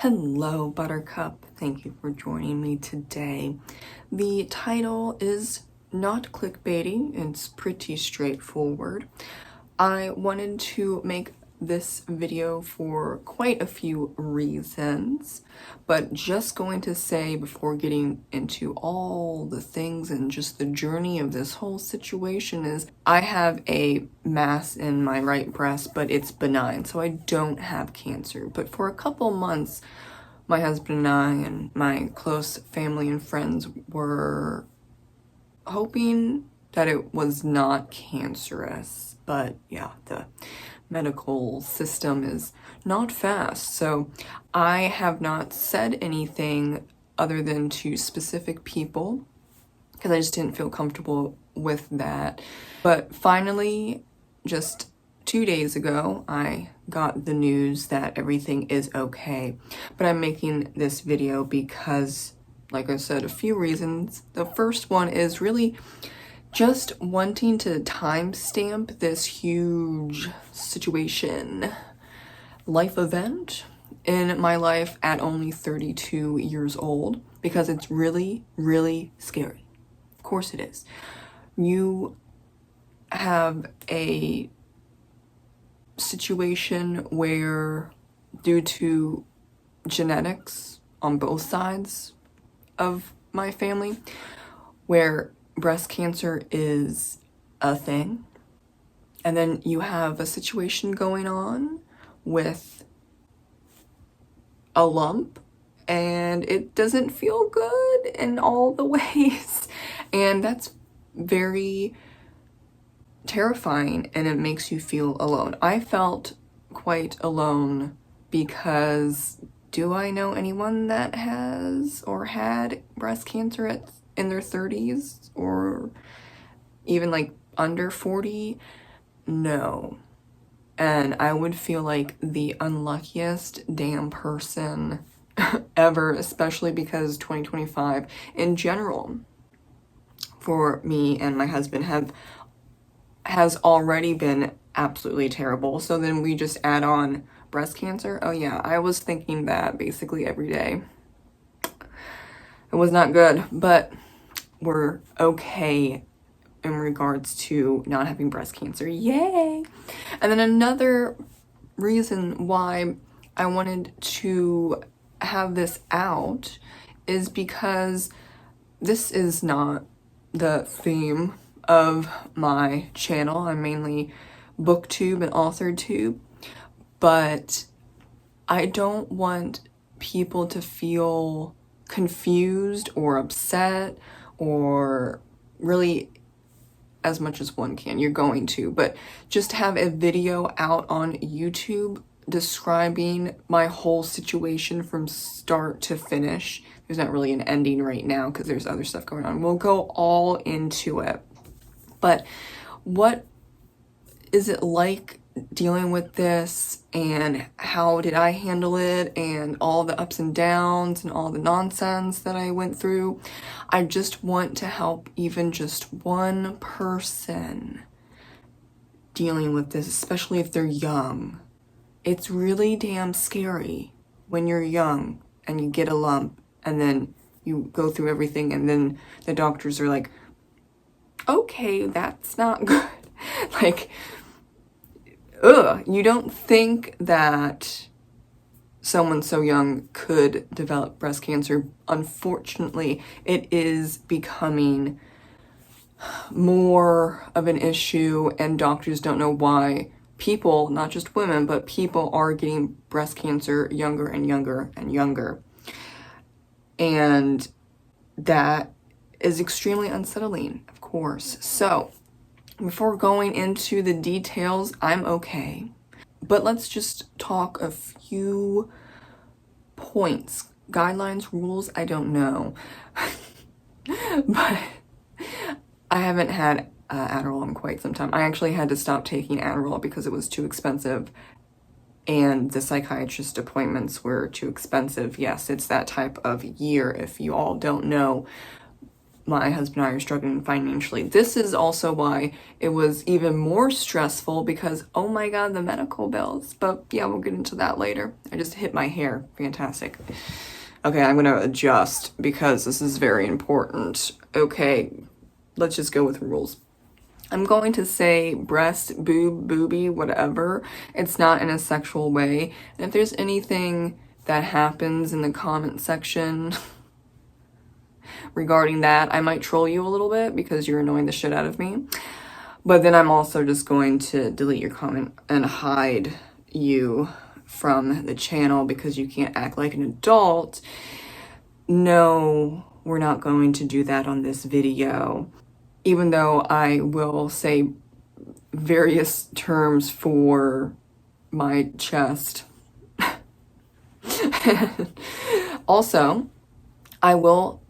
Hello, Buttercup. Thank you for joining me today. The title is not clickbaity, it's pretty straightforward. I wanted to make this video for quite a few reasons, but just going to say before getting into all the things and just the journey of this whole situation is I have a mass in my right breast, but it's benign, so I don't have cancer. But for a couple months, my husband and I and my close family and friends were hoping that it was not cancerous, but yeah, the medical system is not fast. So I have not said anything other than to specific people because I just didn't feel comfortable with that. But finally, just 2 days ago, I got the news that everything is okay. But I'm making this video because, like I said, a few reasons. The first one is really just wanting to timestamp this huge situation, life event in my life at only 32 years old, because it's really, really scary. Of course it is. You have a situation where, due to genetics on both sides of my family, where breast cancer is a thing, and then you have a situation going on with a lump and it doesn't feel good in all the ways, and that's very terrifying and it makes you feel alone. I felt quite alone because do I know anyone that has or had breast cancer in their 30s or even like under 40? No. And I would feel like the unluckiest damn person ever, especially because 2025 in general for me and my husband has already been absolutely terrible. So then we just add on breast cancer. Oh yeah, I was thinking that basically every day. It was not good, but we're okay in regards to not having breast cancer. Yay! And then another reason why I wanted to have this out is because this is not the theme of my channel. I'm mainly booktube and authortube, but I don't want people to feel confused or upset, or really as much as one can. You're going to, but just have a video out on YouTube describing my whole situation from start to finish. There's not really an ending right now because there's other stuff going on. We'll go all into it. But what is it like dealing with this, and how did I handle it, and all the ups and downs and all the nonsense that I went through? I just want to help even just one person dealing with this, especially if they're young. It's really damn scary when you're young and you get a lump and then you go through everything and then the doctors are like, okay, that's not good. Like, you don't think that someone so young could develop breast cancer. Unfortunately, it is becoming more of an issue, and doctors don't know why people, not just women, but people are getting breast cancer younger and younger and younger. And that is extremely unsettling, of course. So before going into the details, I'm okay. But let's just talk a few points. Guidelines, rules, I don't know. But I haven't had Adderall in quite some time. I actually had to stop taking Adderall because it was too expensive and the psychiatrist appointments were too expensive. Yes, it's that type of year, if you all don't know. my husband and I are struggling financially. This is also why it was even more stressful because, oh my God, the medical bills. But yeah, we'll get into that later. I just hit my hair. Fantastic. Okay, I'm gonna adjust because this is very important. Okay, let's just go with rules. I'm going to say breast, boob, boobie, whatever. It's not in a sexual way. And if there's anything that happens in the comment section regarding that, I might troll you a little bit because you're annoying the shit out of me. But then I'm also just going to delete your comment and hide you from the channel because you can't act like an adult. No, we're not going to do that on this video. Even though I will say various terms for my chest. Also, I will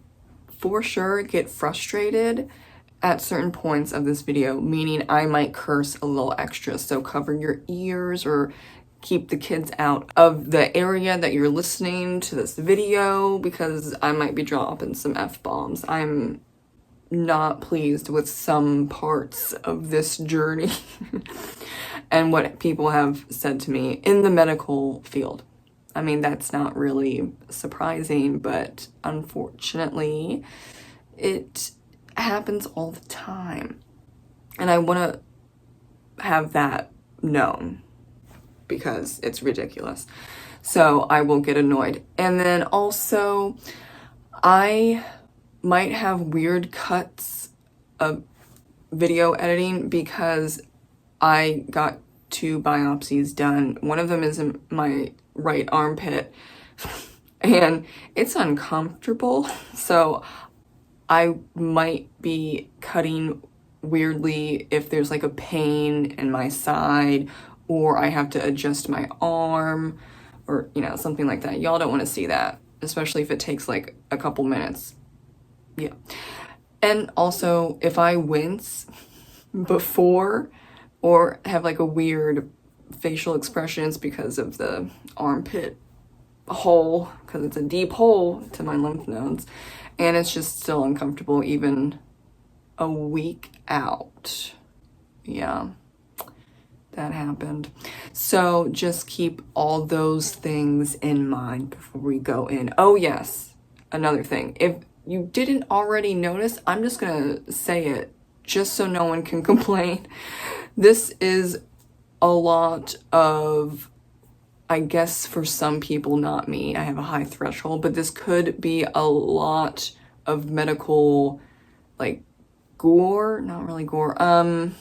for sure get frustrated at certain points of this video, meaning I might curse a little extra. So cover your ears or keep the kids out of the area that you're listening to this video because I might be dropping some F-bombs. I'm not pleased with some parts of this journey and what people have said to me in the medical field. I mean, that's not really surprising, but unfortunately, it happens all the time. And I want to have that known because it's ridiculous. So I will get annoyed. And then also, I might have weird cuts of video editing because I got 2 biopsies done. One of them is in my right armpit and it's uncomfortable. So I might be cutting weirdly if there's like a pain in my side or I have to adjust my arm or, you know, something like that. Y'all don't want to see that, especially if it takes like a couple minutes. Yeah. And also, if I wince before or have like a weird facial expressions because of the armpit hole, because it's a deep hole to my lymph nodes, and it's just still uncomfortable even a week out. Yeah, that happened. So just keep all those things in mind before we go in. Oh yes, another thing. If you didn't already notice, I'm just gonna say it just so no one can complain. This is a lot of, I guess for some people, not me, I have a high threshold, but this could be a lot of medical, like, gore, not really gore. I'm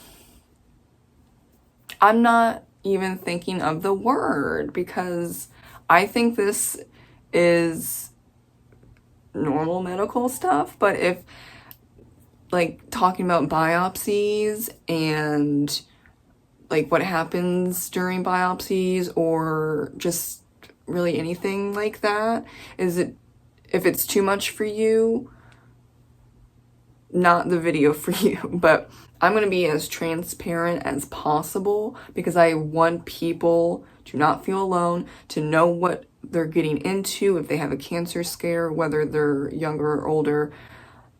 not even thinking of the word because I think this is normal medical stuff, but if like talking about biopsies and like what happens during biopsies or just really anything like that, is it, if it's too much for you, not the video for you. But I'm going to be as transparent as possible because I want people to not feel alone, to know what they're getting into if they have a cancer scare, whether they're younger or older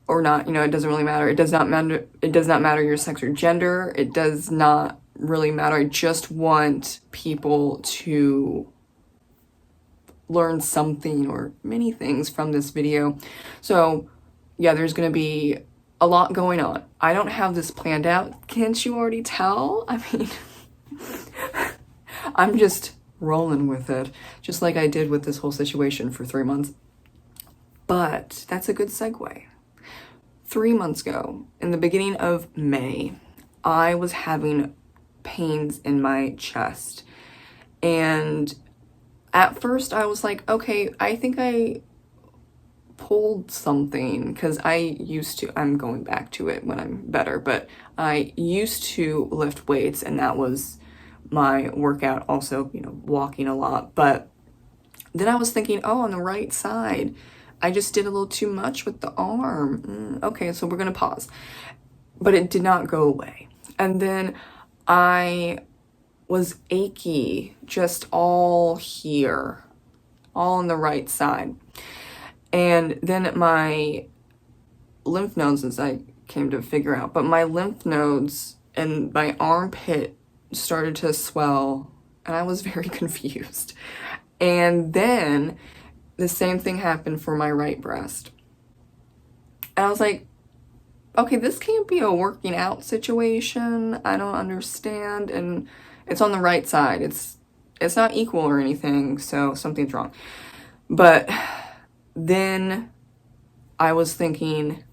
or not. You know, it doesn't really matter. It does not matter. It does not matter your sex or gender. It does not really matter. I just want people to learn something or many things from this video. So yeah, there's going to be a lot going on. I don't have this planned out. Can't you already tell? I mean, I'm just rolling with it, just like I did with this whole situation for 3 months. But that's a good segue. 3 months ago, in the beginning of May, I was having pains in my chest. And at first I was like, okay, I think I pulled something, because I'm going back to it when I'm better, but I used to lift weights and that was my workout, also, you know, walking a lot. But then I was thinking, oh, on the right side, I just did a little too much with the arm. Okay, so we're gonna pause. But it did not go away. And then I was achy, just all here, all on the right side. And then my lymph nodes, as I came to figure out, but my lymph nodes and my armpit started to swell, and I was very confused. And then the same thing happened for my right breast. And I was like, okay, this can't be a working out situation. I don't understand. And it's on the right side. It's not equal or anything, so something's wrong. But then I was thinking,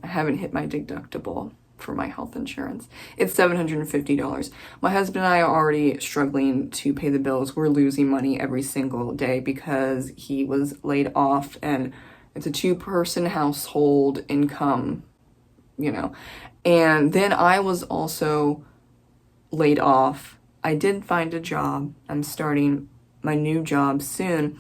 I haven't hit my deductible for my health insurance. It's $750. My husband and I are already struggling to pay the bills. We're losing money every single day because he was laid off, and it's a 2-person household income, you know. And then I was also laid off. I did find a job. I'm starting my new job soon.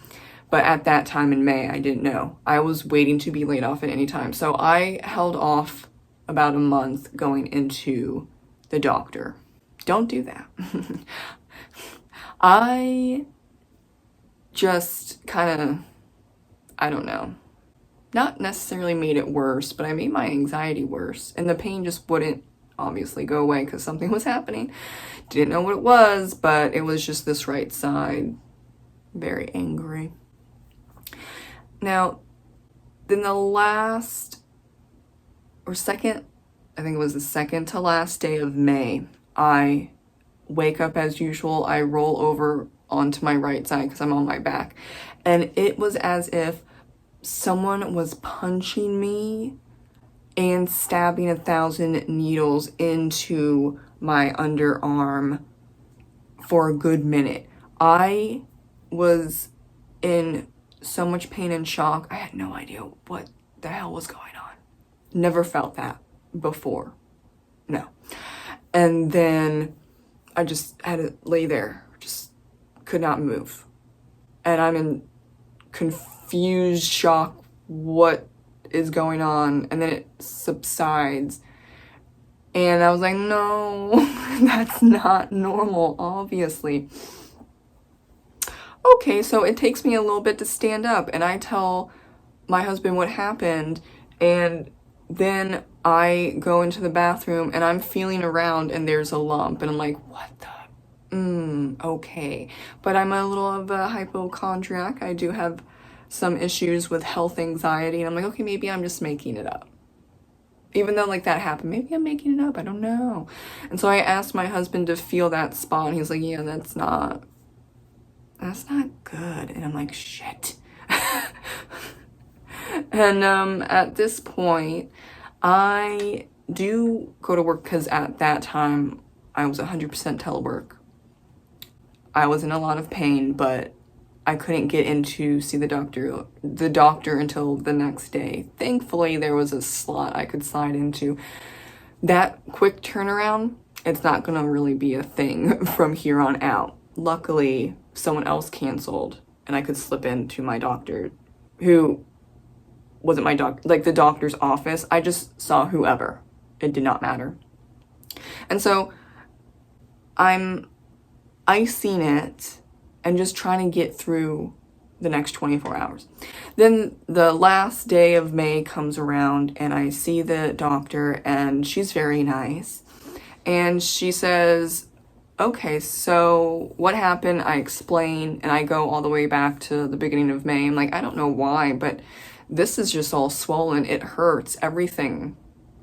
But at that time in May, I didn't know. I was waiting to be laid off at any time. So I held off about a month going into the doctor. Don't do that. I just kind of, I don't know, not necessarily made it worse, but I made my anxiety worse. And the pain just wouldn't obviously go away because something was happening. Didn't know what it was, but it was just this right side. Very angry. Now, then the last or second, I think it was the second to last day of May, I wake up as usual. I roll over onto my right side because I'm on my back. And it was as if someone was punching me and stabbing 1,000 needles into my underarm for a good minute. I was in so much pain and shock. I had no idea what the hell was going on. Never felt that before. No. And then I just had to lay there. Just could not move. And I'm in confused shock. What is going on? And then it subsides. And I was like, no, that's not normal, obviously. Okay, so it takes me a little bit to stand up, and I tell my husband what happened, and then I go into the bathroom and I'm feeling around and there's a lump, and I'm like, what the? Okay. But I'm a little of a hypochondriac. I do have some issues with health anxiety, and I'm like, okay, maybe I'm just making it up. Even though like that happened, maybe I'm making it up, I don't know. And so I asked my husband to feel that spot, and he's like, yeah, that's not good. And I'm like, shit. And at this point, I do go to work because at that time I was 100% telework. I was in a lot of pain, but I couldn't get in to see the doctor until the next day. Thankfully, there was a slot I could slide into. That quick turnaround, it's not gonna really be a thing from here on out. Luckily, someone else canceled and I could slip into my doctor, who wasn't my doctor, like the doctor's office. I just saw whoever. It did not matter. And so I'm icing it and just trying to get through the next 24 hours. Then the last day of May comes around and I see the doctor, and she's very nice. And she says, okay, so what happened? I explain, and I go all the way back to the beginning of May. I'm like, I don't know why, but this is just all swollen. It hurts. Everything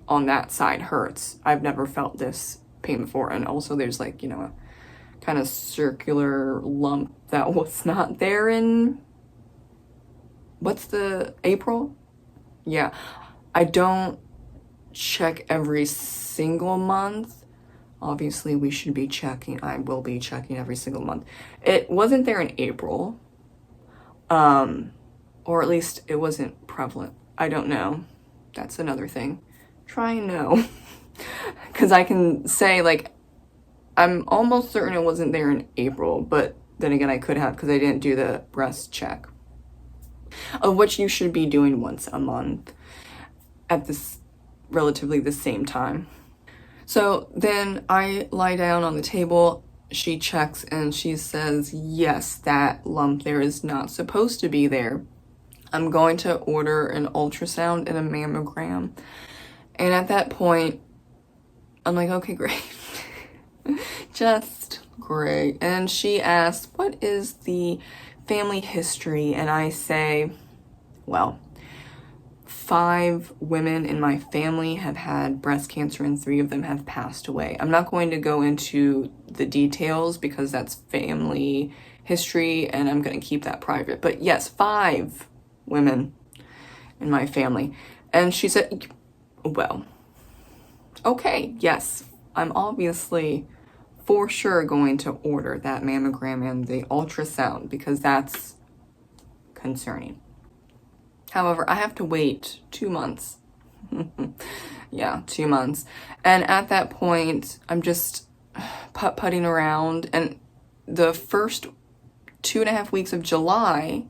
on that side hurts. I've never felt this pain before. And also there's like, you know, a kind of circular lump that was not there in, what's the, April? Yeah. I don't check every single month. Obviously, we should be checking. I will be checking every single month. It wasn't there in April. Or at least it wasn't prevalent. I don't know. That's another thing. Try and know. Because I can say, like, I'm almost certain it wasn't there in April, but then again, I could have because I didn't do the breast check. Of which you should be doing once a month at this relatively the same time. So then I lie down on the table, she checks, and she says, yes, that lump there is not supposed to be there. I'm going to order an ultrasound and a mammogram. And at that point, I'm like, okay, great. Just great. And she asked, what is the family history? And I say, well, 5 women in my family have had breast cancer and 3 of them have passed away. I'm not going to go into the details because that's family history and I'm going to keep that private. But yes, 5 women in my family. And she said, well, okay, yes, I'm obviously for sure going to order that mammogram and the ultrasound because that's concerning. However, I have to wait 2 months. Yeah, 2 months. And at that point, I'm just putting around. And the first 2.5 weeks of July,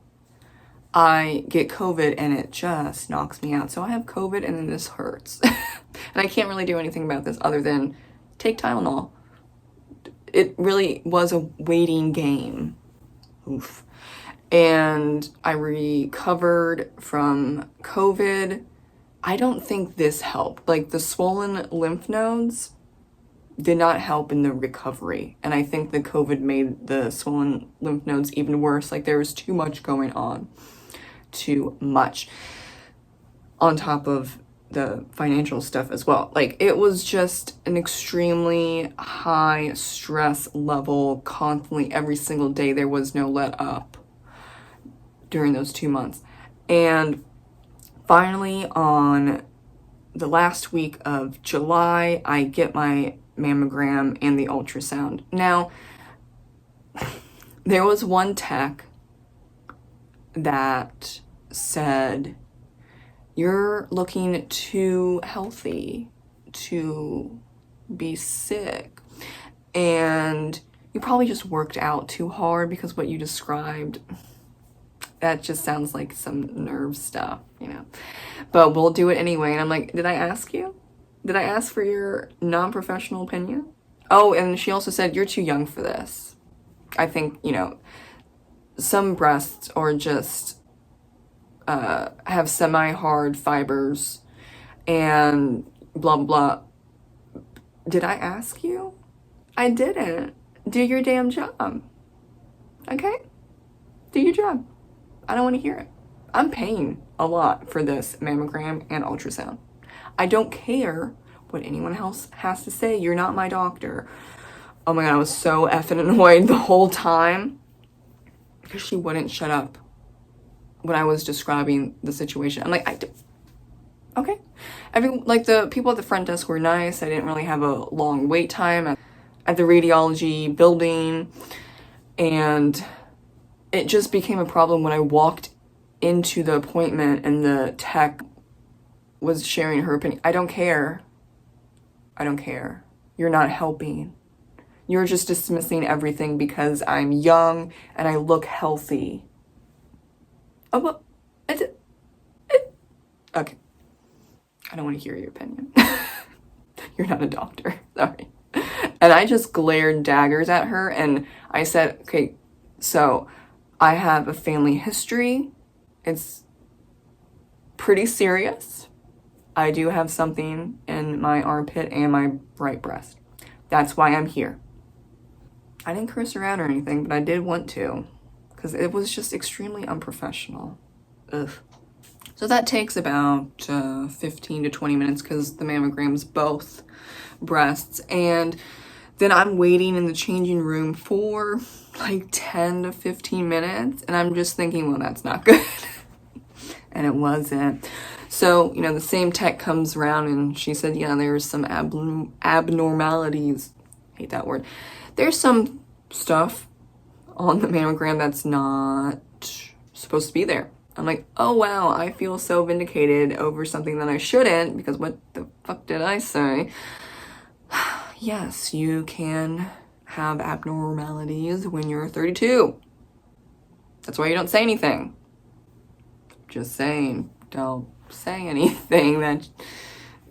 I get COVID and it just knocks me out. So I have COVID and then this hurts. And I can't really do anything about this other than take Tylenol. It really was a waiting game. Oof. And I recovered from COVID. I don't think this helped. Like the swollen lymph nodes did not help in the recovery. And I think the COVID made the swollen lymph nodes even worse. Like there was too much going on. Too much. On top of the financial stuff as well. Like it was just an extremely high stress level constantly every single day. There was no let up during those 2 months. And finally on the last week of July, I get my mammogram and the ultrasound. Now, there was one tech that said, you're looking too healthy to be sick. And you probably just worked out too hard because what you described, that just sounds like some nerve stuff, you know. But we'll do it anyway. And I'm like, did I ask you? Did I ask for your non-professional opinion? Oh, and she also said, you're too young for this. I think, you know, some breasts are just have semi-hard fibers and blah, blah. Did I ask you? I didn't. Do your damn job. Okay? Do your job. I don't want to hear it. I'm paying a lot for this mammogram and ultrasound. I don't care what anyone else has to say. You're not my doctor. Oh my God, I was so effing annoyed the whole time because she wouldn't shut up when I was describing the situation. I'm like, okay. Like the people at the front desk were nice. I didn't really have a long wait time at the radiology building. And it just became a problem when I walked into the appointment and the tech was sharing her opinion. I don't care. I don't care. You're not helping. You're just dismissing everything because I'm young and I look healthy. Oh, well, okay. I don't want to hear your opinion. You're not a doctor. Sorry. And I just glared daggers at her and I said, okay, so I have a family history. It's pretty serious. I do have something in my armpit and my right breast. That's why I'm here. I didn't curse her out or anything, but I did want to because it was just extremely unprofessional. Ugh. So that takes about 15 to 20 minutes because the mammogram's both breasts. And then I'm waiting in the changing room for like 10 to 15 minutes. And I'm just thinking, well, that's not good. And it wasn't. So, you know, the same tech comes around and she said, yeah, there's some abnormalities. I hate that word. There's some stuff on the mammogram that's not supposed to be there. I'm like, oh wow, I feel so vindicated over something that I shouldn't because what the fuck did I say? Yes, you can have abnormalities when you're 32. That's why you don't say anything. Just saying, don't say anything that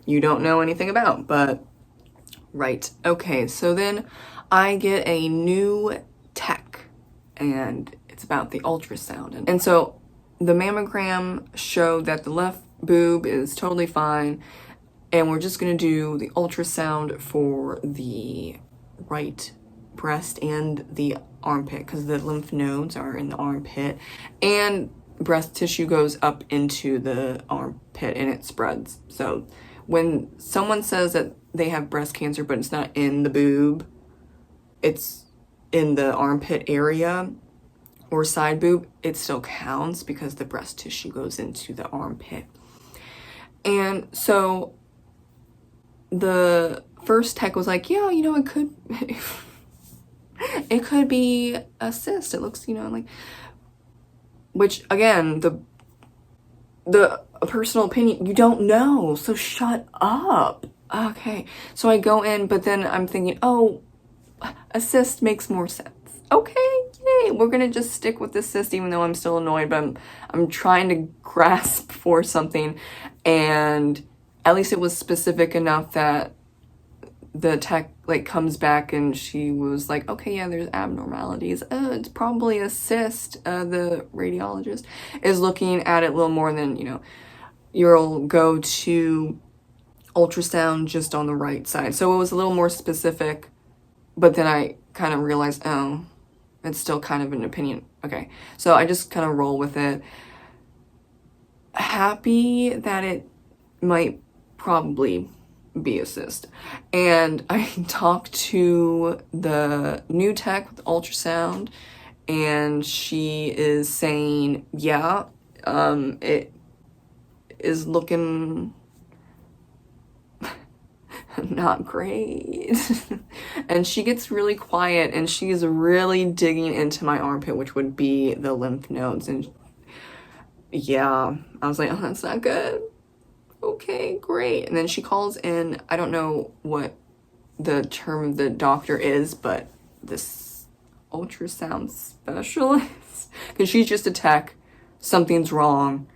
you don't know anything about, but right. Okay, so then I get a new tech and it's about the ultrasound. And so the mammogram showed that the left boob is totally fine, and we're just gonna do the ultrasound for the right breast and the armpit, because the lymph nodes are in the armpit, and breast tissue goes up into the armpit and it spreads. So when someone says that they have breast cancer but it's not in the boob, it's in the armpit area or side boob, it still counts because the breast tissue goes into the armpit. And so the first tech was like, yeah, you know, it could it could be a cyst. It looks, you know, like, which again, the personal opinion, you don't know, so shut up. Okay, so I go in, but then I'm thinking, oh, a cyst makes more sense. Okay, yay, we're gonna just stick with the cyst, even though I'm still annoyed, but I'm trying to grasp for something, and at least it was specific enough that the tech like comes back and she was like, okay, yeah, there's abnormalities. It's probably a cyst. The radiologist is looking at it a little more than, you know, you'll go to ultrasound just on the right side. So it was a little more specific, but then I kind of realized, oh, it's still kind of an opinion. Okay, so I just kind of roll with it. Happy that it might probably be a cyst. And I talked to the new tech with ultrasound, and she is saying, yeah, it is looking not great. And she gets really quiet, and she's really digging into my armpit, which would be the lymph nodes. And yeah, I was like, oh, that's not good. Okay, great. And then she calls in, I don't know what the term of the doctor is, but this ultrasound specialist, because she's just a tech, something's wrong.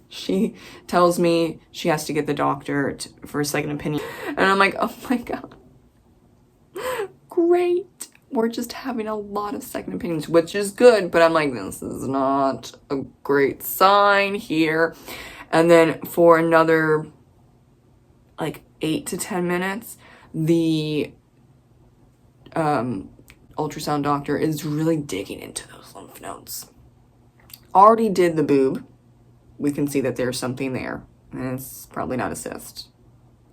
She tells me she has to get the doctor for a second opinion. And I'm like, oh my God, great. We're just having a lot of second opinions, which is good, but I'm like, this is not a great sign here. And then for another like 8 to 10 minutes, the ultrasound doctor is really digging into those lymph nodes. Already did the boob. We can see that there's something there, and it's probably not a cyst.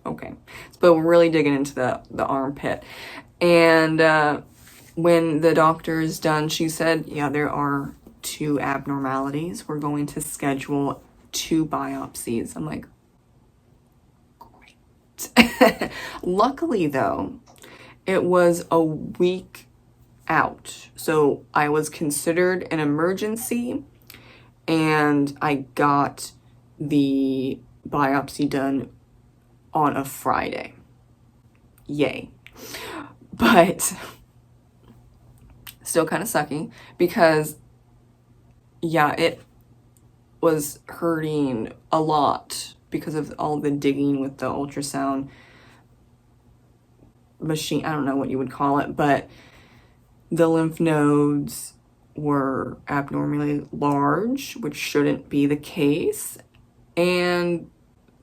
Okay, but we're really digging into the armpit. And when the doctor is done, she said, yeah, there are 2 abnormalities. We're going to schedule 2 biopsies. I'm like, great. Luckily though, it was a week out. So I was considered an emergency, and I got the biopsy done on a Friday. Yay. But still kind of sucky because, yeah, it was hurting a lot because of all the digging with the ultrasound machine. I don't know what you would call it, but the lymph nodes were abnormally large, which shouldn't be the case. And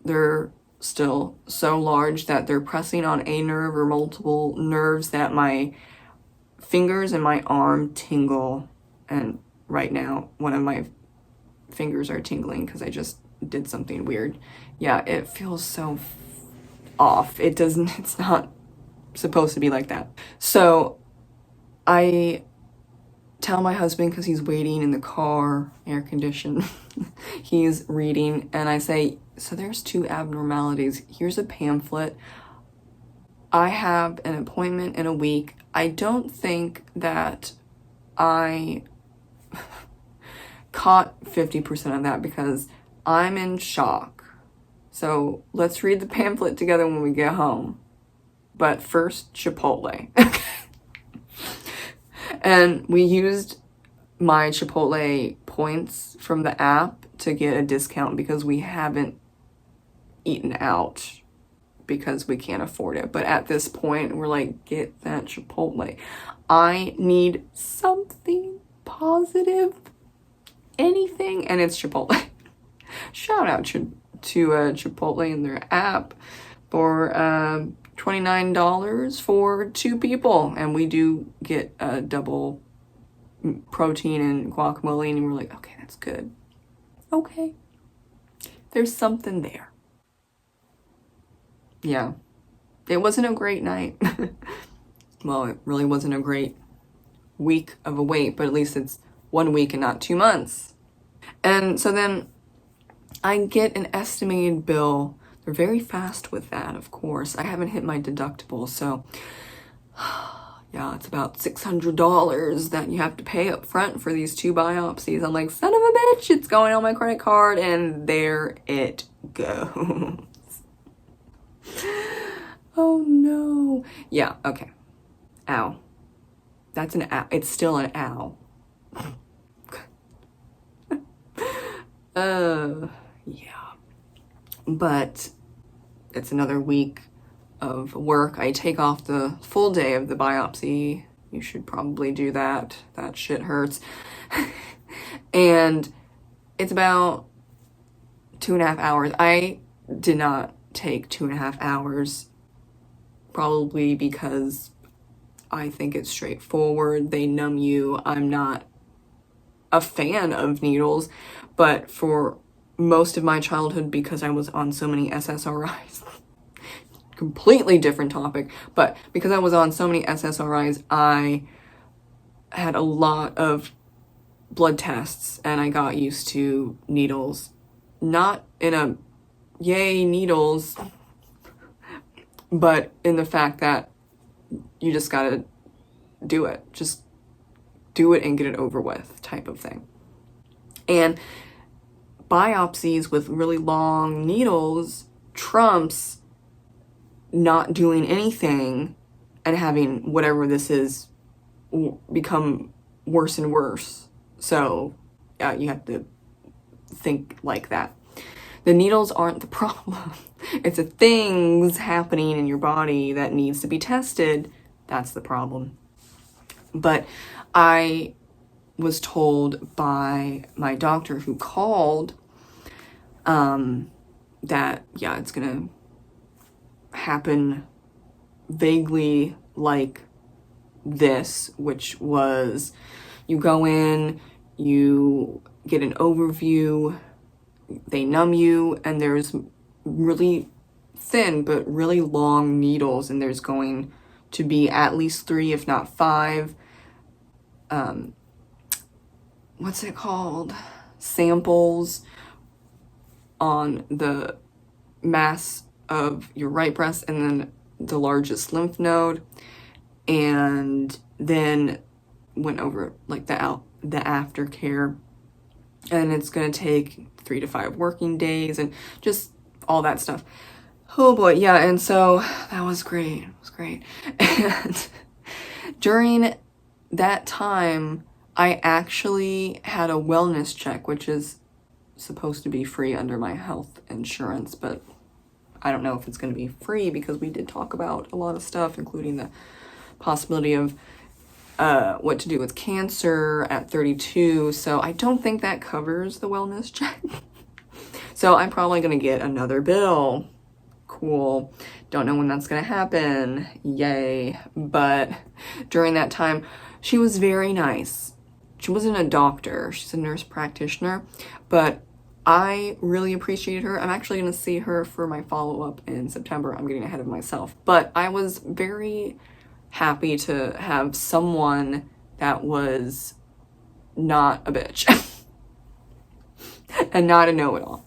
they're still so large that they're pressing on a nerve or multiple nerves that my fingers and my arm tingle. And right now, one of my fingers are tingling because I just did something weird. Yeah, it feels so off. It's not supposed to be like that. So I tell my husband, because he's waiting in the car, air conditioned, he's reading, and I say, so there's 2 abnormalities. Here's a pamphlet. I have an appointment in a week. I don't think that I caught 50% of that because I'm in shock. So let's read the pamphlet together when we get home. But first, Chipotle. And we used my Chipotle points from the app to get a discount because we haven't eaten out because we can't afford it. But at this point, we're like, get that Chipotle. I need something positive. anything, and it's Chipotle. Shout out to Chipotle and their app for $29 for 2 people, and we do get a double protein and guacamole, and we're like, okay, that's good. Okay, there's something there. Yeah, it wasn't a great night. Well, it really wasn't a great week of a wait, but at least it's 1 week and not 2 months. And so then I get an estimated bill. They're very fast with that, of course. I haven't hit my deductible, so yeah, it's about $600 that you have to pay up front for these 2 biopsies. I'm like, son of a bitch, it's going on my credit card, and there it goes. Oh no. Yeah, okay. Ow. That's an ow. It's still an ow. Yeah. But it's another week of work. I take off the full day of the biopsy. You should probably do that. That shit hurts. And it's about 2.5 hours. I did not take 2.5 hours, probably because I think it's straightforward. They numb you. I'm not a fan of needles, but for most of my childhood, because I was on so many SSRIs, completely different topic, but because I was on so many SSRIs, I had a lot of blood tests, and I got used to needles. Not in a yay needles, but in the fact that you just gotta do it. Just do it and get it over with type of thing. And biopsies with really long needles trumps not doing anything and having whatever this is become worse and worse. So you have to think like that. The needles aren't the problem. It's the things happening in your body that needs to be tested. That's the problem. But I was told by my doctor who called that, yeah, it's gonna happen vaguely like this, which was you go in, you get an overview, they numb you, and there's really thin but really long needles, and there's going to be at least 3, if not 5, what's it called? Samples on the mass of your right breast and then the largest lymph node, and then went over like the aftercare, and it's gonna take 3 to 5 working days and just all that stuff. Oh boy, yeah, and so that was great. It was great. And during that time, I actually had a wellness check, which is supposed to be free under my health insurance, but I don't know if it's going to be free because we did talk about a lot of stuff, including the possibility of what to do with cancer at 32. So I don't think that covers the wellness check. So I'm probably going to get another bill. Cool. Don't know when that's going to happen. Yay. But during that time, she was very nice. She wasn't a doctor. She's a nurse practitioner, but I really appreciated her. I'm actually going to see her for my follow-up in September. I'm getting ahead of myself, but I was very happy to have someone that was not a bitch and not a know-it-all.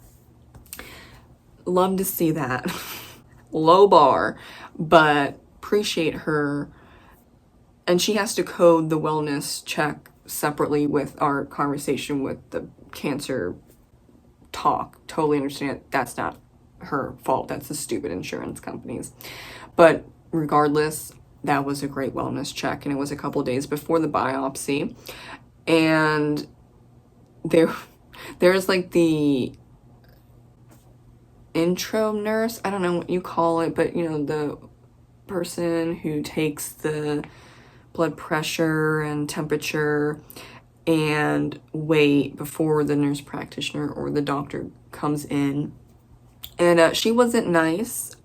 Love to see that. Low bar, but appreciate her. And she has to code the wellness check separately with our conversation with the cancer talk. Totally understand. That's not her fault. That's the stupid insurance companies. But regardless, that was a great wellness check, and it was a couple days before the biopsy. And there's like the intro nurse, I don't know what you call it, but you know, the person who takes the blood pressure and temperature, and wait before the nurse practitioner or the doctor comes in. And she wasn't nice.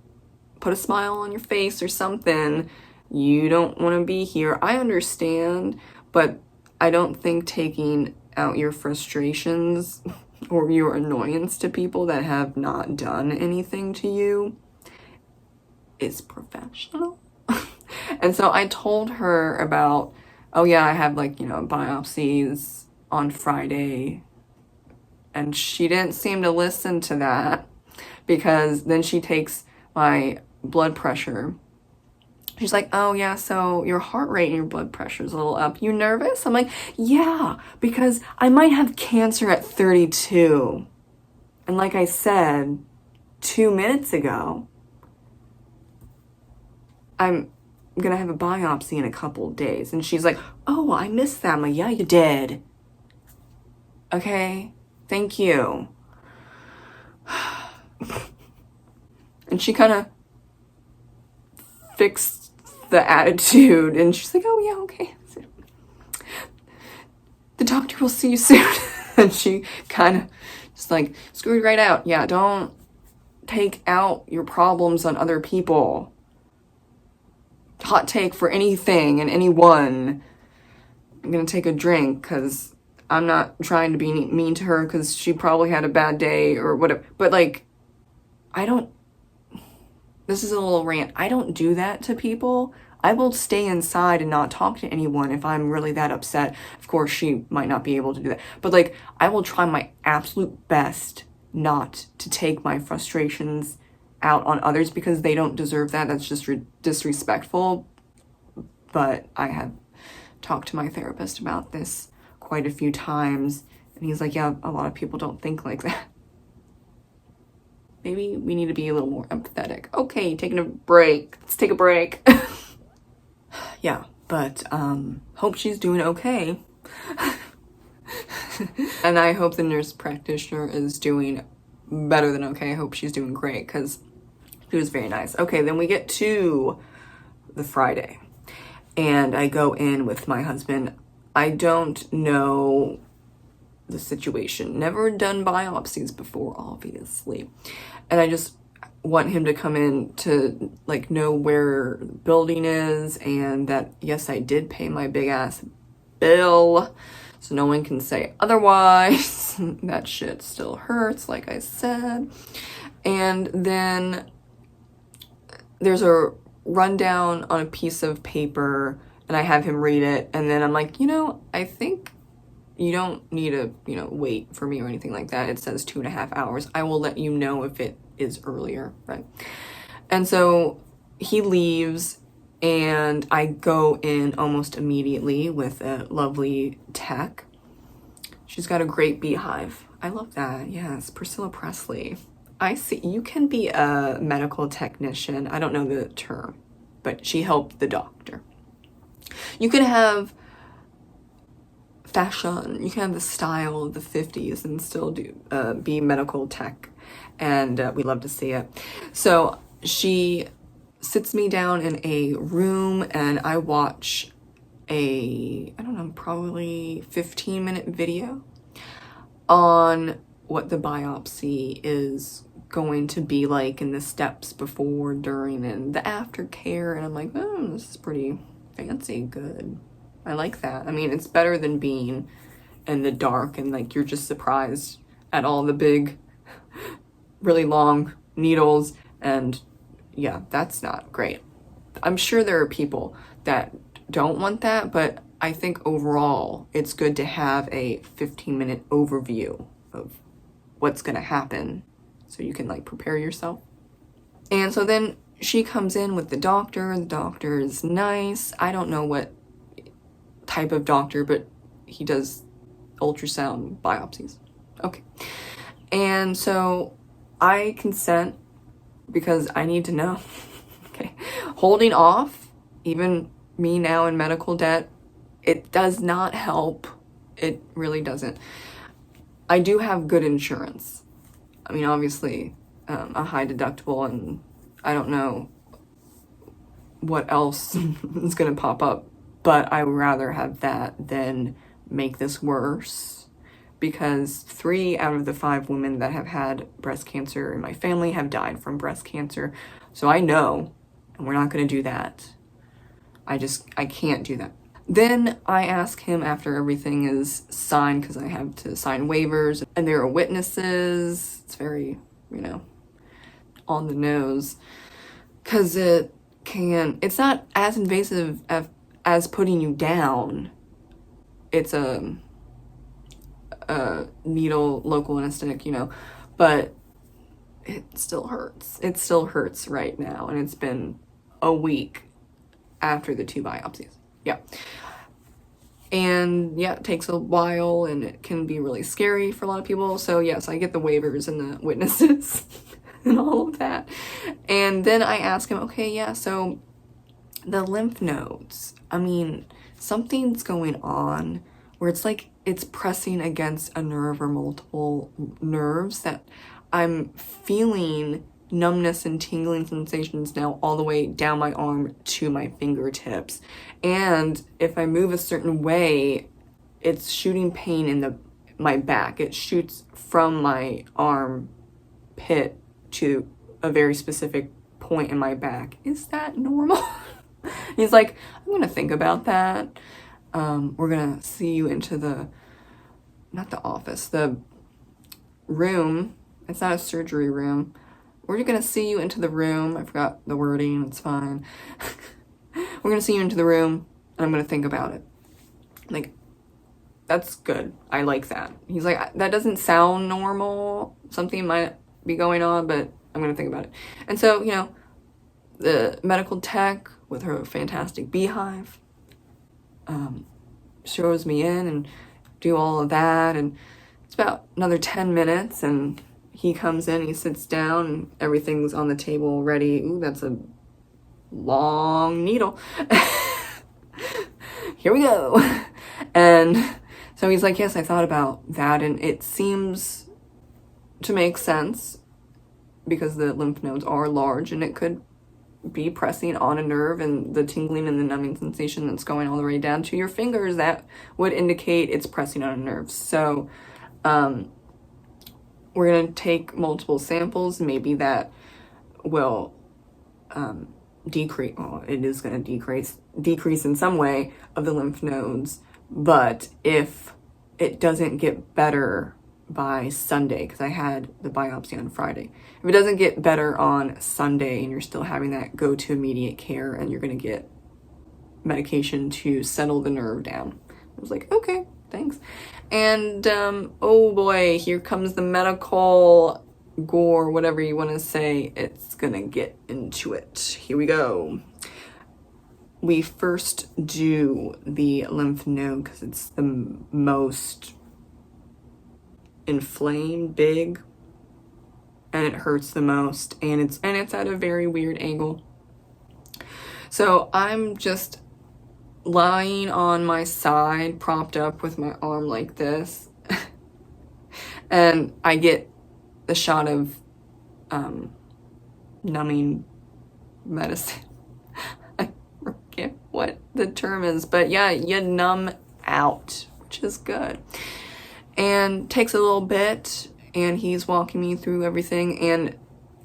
Put a smile on your face or something. You don't want to be here. I understand, but I don't think taking out your frustrations or your annoyance to people that have not done anything to you is professional. And so I told her about, oh yeah, I have like, biopsies on Friday. And she didn't seem to listen to that, because then she takes my blood pressure. She's like, oh yeah, so your heart rate and your blood pressure is a little up. You nervous? I'm like, yeah, because I might have cancer at 32. And like I said 2 minutes ago, I'm gonna have a biopsy in a couple days. And she's like, oh, I missed that. I'm like, yeah, you did. Okay, thank you. And she kind of fixed the attitude, and she's like, oh yeah, okay. The doctor will see you soon. And she kind of just like screwed right out. Yeah, don't take out your problems on other people. Hot take for anything and anyone. I'm gonna take a drink because I'm not trying to be mean to her because she probably had a bad day or whatever. But like, this is a little rant. I don't do that to people. I will stay inside and not talk to anyone if I'm really that upset. Of course, she might not be able to do that. But like, I will try my absolute best not to take my frustrations out on others because they don't deserve that. That's just disrespectful. But I have talked to my therapist about this quite a few times. And he's like, yeah, a lot of people don't think like that. Maybe we need to be a little more empathetic. Okay, taking a break. Let's take a break. Yeah, but hope she's doing okay. And I hope the nurse practitioner is doing better than okay. I hope she's doing great because she was very nice. Okay, then we get to the Friday. And I go in with my husband. I don't know the situation. Never done biopsies before, obviously. And I just want him to come in to like know where the building is and that yes, I did pay my big ass bill, so no one can say otherwise. That shit still hurts, like I said. And then there's a rundown on a piece of paper and I have him read it, and then I'm like, I think you don't need to, wait for me or anything like that. It says 2.5 hours. I will let you know if it is earlier, right? And so he leaves and I go in almost immediately with a lovely tech. She's got a great beehive. I love that. Yes, Priscilla Presley. I see. You can be a medical technician. I don't know the term, but she helped the doctor. You can have fashion, you can have the style of the 50s and still be medical tech, and we love to see it. So she sits me down in a room and I watch probably 15-minute video on what the biopsy is going to be like and the steps before, during, and the aftercare. And I'm like, oh, this is pretty fancy, good. I like that. I mean, it's better than being in the dark and like you're just surprised at all the big, really long needles. And yeah, that's not great. I'm sure there are people that don't want that, but I think overall it's good to have a 15-minute overview of what's going to happen so you can like prepare yourself. And so then she comes in with the doctor. The doctor is nice. I don't know what type of doctor, but he does ultrasound biopsies. Okay. And so I consent because I need to know. Okay. Holding off, even me now in medical debt, it does not help. It really doesn't. I do have good insurance. I mean, obviously, a high deductible, and I don't know what else is going to pop up, but I would rather have that than make this worse, because 3 out of the 5 women that have had breast cancer in my family have died from breast cancer. So I know, and we're not going to do that. I can't do that. Then I ask him after everything is signed, because I have to sign waivers, and there are witnesses. It's very, on the nose, because it's not as invasive as putting you down. It's a needle, local anesthetic, but it still hurts. It still hurts right now, and it's been a week after the 2 biopsies. Yeah. And yeah, it takes a while, and it can be really scary for a lot of people. So yes, I get the waivers and the witnesses and all of that. And then I ask him, okay, yeah, so the lymph nodes, I mean, something's going on where it's like it's pressing against a nerve or multiple nerves, that I'm feeling numbness and tingling sensations now all the way down my arm to my fingertips. And if I move a certain way, it's shooting pain in my back. It shoots from my arm pit to a very specific point in my back. Is that normal? He's like, I'm gonna think about that. We're gonna see you into not the office, the room. It's not a surgery room. We're gonna see you into the room. I forgot the wording, it's fine. We're gonna see you into the room, and I'm gonna think about it. Like, that's good. I like that. He's like, that doesn't sound normal. Something might be going on, but I'm gonna think about it. And so, the medical tech with her fantastic beehive shows me in and do all of that, and it's about another 10 minutes, and he comes in, he sits down, and everything's on the table ready. Ooh, that's a long needle. Here we go. And so he's like, yes, I thought about that, and it seems to make sense because the lymph nodes are large, and it could be pressing on a nerve, and the tingling and the numbing sensation that's going all the way down to your fingers, that would indicate it's pressing on a nerve. So we're going to take multiple samples. Maybe that will decrease, well, it is going to decrease in some way of the lymph nodes. But if it doesn't get better by Sunday, because I had the biopsy on Friday, if it doesn't get better on Sunday and you're still having that, go to immediate care, and you're going to get medication to settle the nerve down. I was like, okay, thanks. And oh boy, here comes the medical gore, whatever you want to say. It's gonna get into it. Here we go. We first do the lymph node because it's the most inflamed, big, and it hurts the most, and it's at a very weird angle. So I'm just lying on my side, propped up with my arm like this, and I get the shot of numbing medicine. I forget what the term is, but yeah, you numb out, which is good. And takes a little bit, and he's walking me through everything, and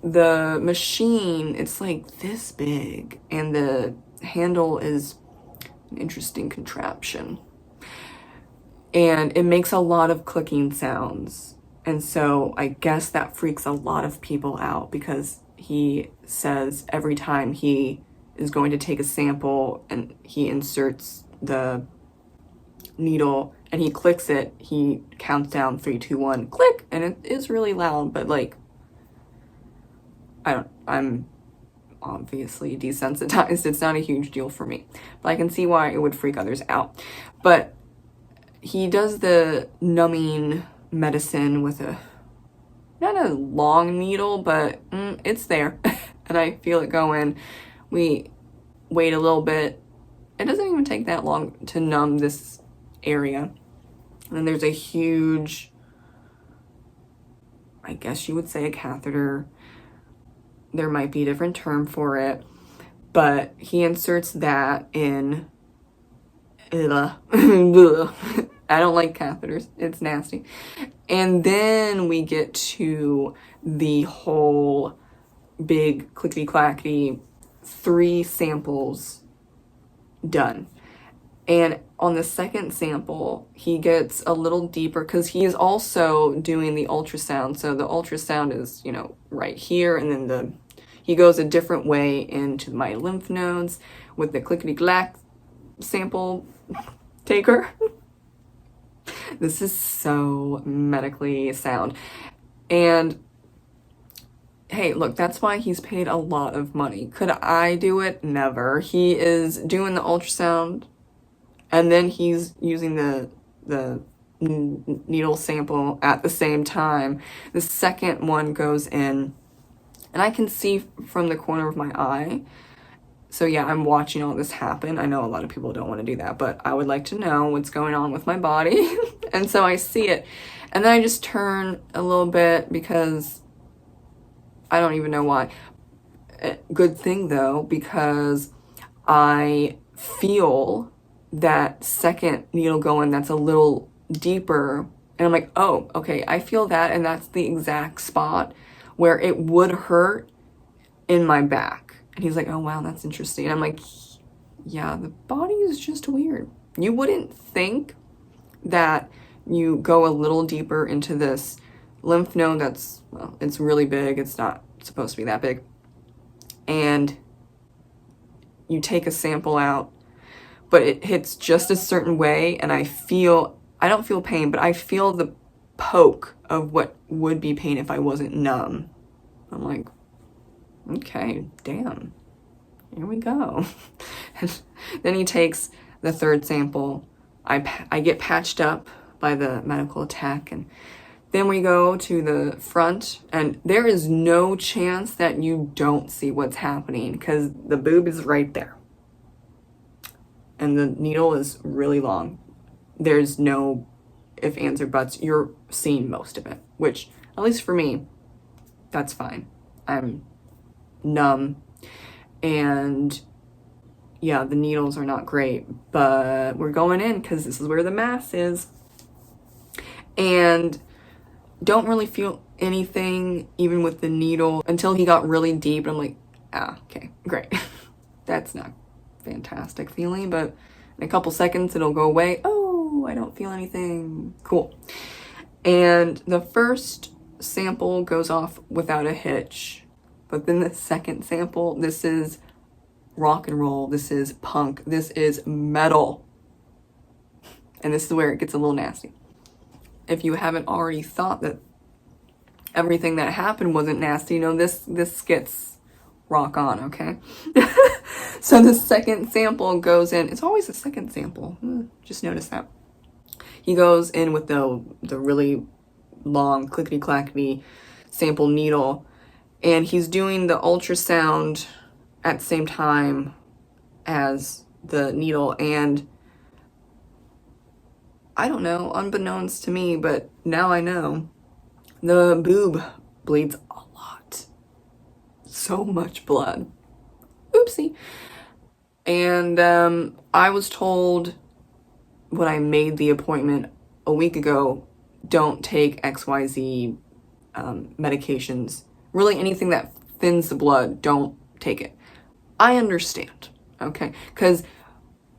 the machine, it's like this big, and the handle is an interesting contraption, and it makes a lot of clicking sounds. And so I guess that freaks a lot of people out, because he says every time he is going to take a sample and he inserts the needle and he clicks it, he counts down 3, 2, 1, click, and it is really loud, but like, I'm obviously desensitized. It's not a huge deal for me, but I can see why it would freak others out. But he does the numbing medicine with not a long needle, but it's there, and I feel it go in. We wait a little bit. It doesn't even take that long to numb this area. And then there's a huge, I guess you would say, a catheter. There might be a different term for it, but he inserts that in I don't like catheters. It's nasty. And then we get to the whole big clickety-clackety 3 samples done. And on the second sample, he gets a little deeper because he is also doing the ultrasound. So the ultrasound is, you know, right here, and then he goes a different way into my lymph nodes with the clickety-clack sample taker. This is so medically sound. And hey, look, that's why he's paid a lot of money. Could I do it? Never. He is doing the ultrasound, and then he's using the needle sample at the same time. The second one goes in, and I can see from the corner of my eye. So yeah, I'm watching all this happen. I know a lot of people don't want to do that, but I would like to know what's going on with my body. And so I see it, and then I just turn a little bit because I don't even know why. Good thing though, because I feel that second needle going that's a little deeper, and I'm like, oh, okay, I feel that, and that's the exact spot where it would hurt in my back. And he's like, oh wow, that's interesting. And I'm like, yeah, the body is just weird. You wouldn't think that you go a little deeper into this lymph node that's, well, it's really big, it's not supposed to be that big, and you take a sample out, but it hits just a certain way, and I don't feel pain, but I feel the poke of what would be pain if I wasn't numb. I'm like, okay, damn, here we go. And then he takes the third sample. I get patched up by the medical tech, and then we go to the front, and there is no chance that you don't see what's happening because the boob is right there. And the needle is really long. There's no ifs, ands, or buts. You're seeing most of it, which, at least for me, that's fine. I'm numb, and yeah, the needles are not great, but we're going in because this is where the mass is. And don't really feel anything even with the needle until he got really deep. And I'm like, okay, great. That's not fantastic feeling, but in a couple seconds it'll go away. Oh, I don't feel anything. Cool. And the first sample goes off without a hitch, but then the second sample, this is rock and roll, this is punk, this is metal, and this is where it gets a little nasty. If you haven't already thought that everything that happened wasn't nasty, you know, this gets rock on, okay? So the second sample goes in. It's always the second sample. Just notice that. He goes in with the really long clickety-clackety sample needle, and he's doing the ultrasound at the same time as the needle, and I don't know, unbeknownst to me, but now I know, the boob bleeds a lot. So much blood. Oopsie. And I was told when I made the appointment a week ago, don't take XYZ medications. Really anything that thins the blood, don't take it. I understand, okay? Because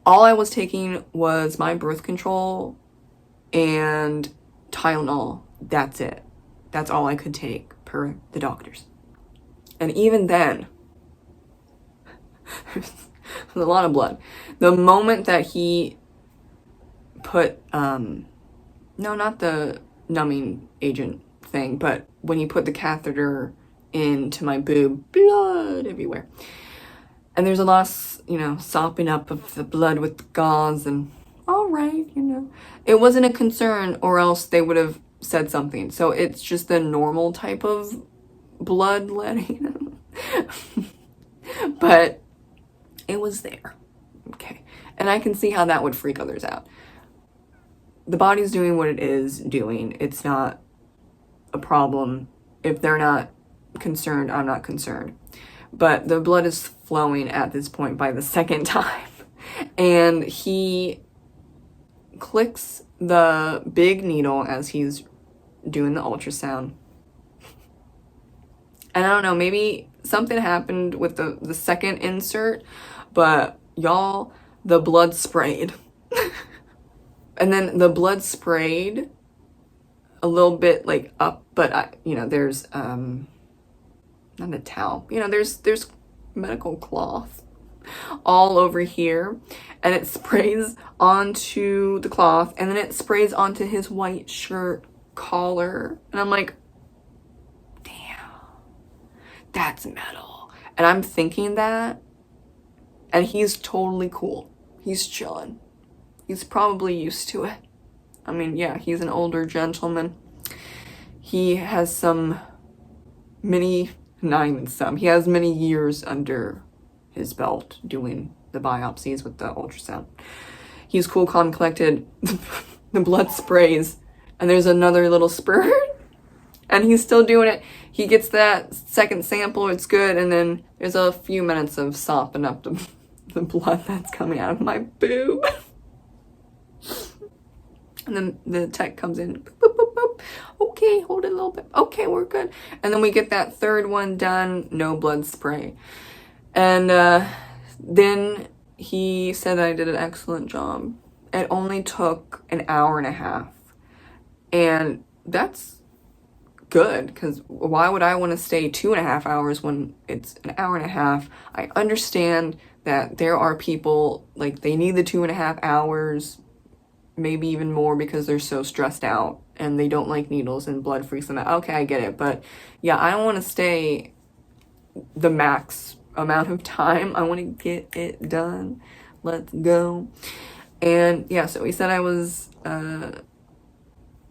all I was taking was my birth control and Tylenol. That's it. That's all I could take per the doctors. And even then, there's a lot of blood. The moment that he put, no, not the numbing agent thing, but when he put the catheter into my boob, blood everywhere. And there's a lot of, you know, sopping up of the blood with the gauze, and all right, you know. It wasn't a concern, or else they would have said something. So it's just the normal type of bloodletting. But it was there. Okay. And I can see how that would freak others out. The body's doing what it is doing. It's not a problem. If they're not concerned, I'm not concerned. But the blood is flowing at this point by the second time. And he clicks the big needle as he's doing the ultrasound. And I don't know, maybe something happened with the second insert, but y'all, the blood sprayed. And then the blood sprayed a little bit like up, but there's not a towel. There's medical cloth all over here, and it sprays onto the cloth, and then it sprays onto his white shirt collar, and I'm like, damn, that's metal. And I'm thinking that, and he's totally cool. He's chilling. He's probably used to it. I mean, yeah, he's an older gentleman. He has he has many years under his belt doing the biopsies with the ultrasound. He's cool, calm, collected. The blood sprays, and there's another little spurt, and he's still doing it. He gets that second sample, it's good, and then there's a few minutes of sopping up the blood that's coming out of my boob. And then the tech comes in, boop, boop, boop, boop. Okay, hold it a little bit. Okay, we're good. And then we get that third one done, no blood spray. And then he said I did an excellent job. It only took an hour and a half. And that's good, because why would I want to stay 2.5 hours when it's an hour and a half? I understand that there are people, like, they need the 2.5 hours, maybe even more, because they're so stressed out and they don't like needles and blood freaks them out. Okay, I get it. But yeah, I don't want to stay the max amount of time. I want to get it done. Let's go. And yeah, so he said I was an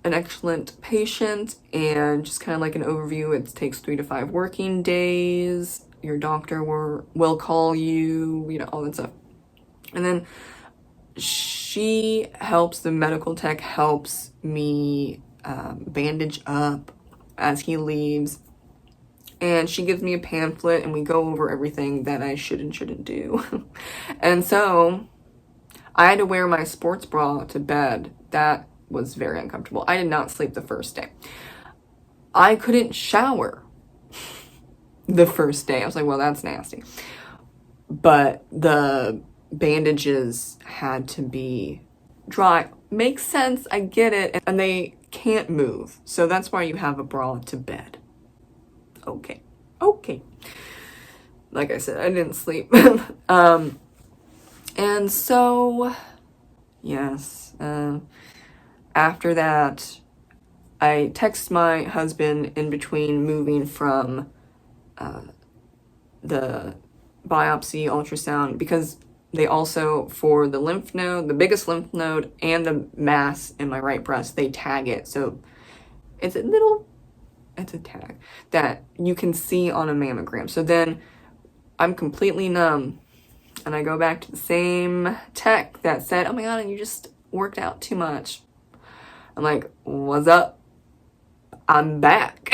excellent patient, and just kind of like an overview, it takes 3 to 5 working days. Your doctor will call you, all that stuff. And then the medical tech helps me bandage up as he leaves. And she gives me a pamphlet, and we go over everything that I should and shouldn't do. And so I had to wear my sports bra to bed. That was very uncomfortable. I did not sleep the first day. I couldn't shower the first day. I was like, well, that's nasty. But the bandages had to be dry. Makes sense, I get it. And they can't move. So that's why you have a bra to bed. Okay. Like I said, I didn't sleep. And so, yes, after that, I text my husband in between moving from the biopsy ultrasound, because they also, for the lymph node, the biggest lymph node, and the mass in my right breast, they tag it. So it's a tag that you can see on a mammogram. So then I'm completely numb, and I go back to the same tech that said, oh my God, and you just worked out too much. I'm like, what's up? I'm back.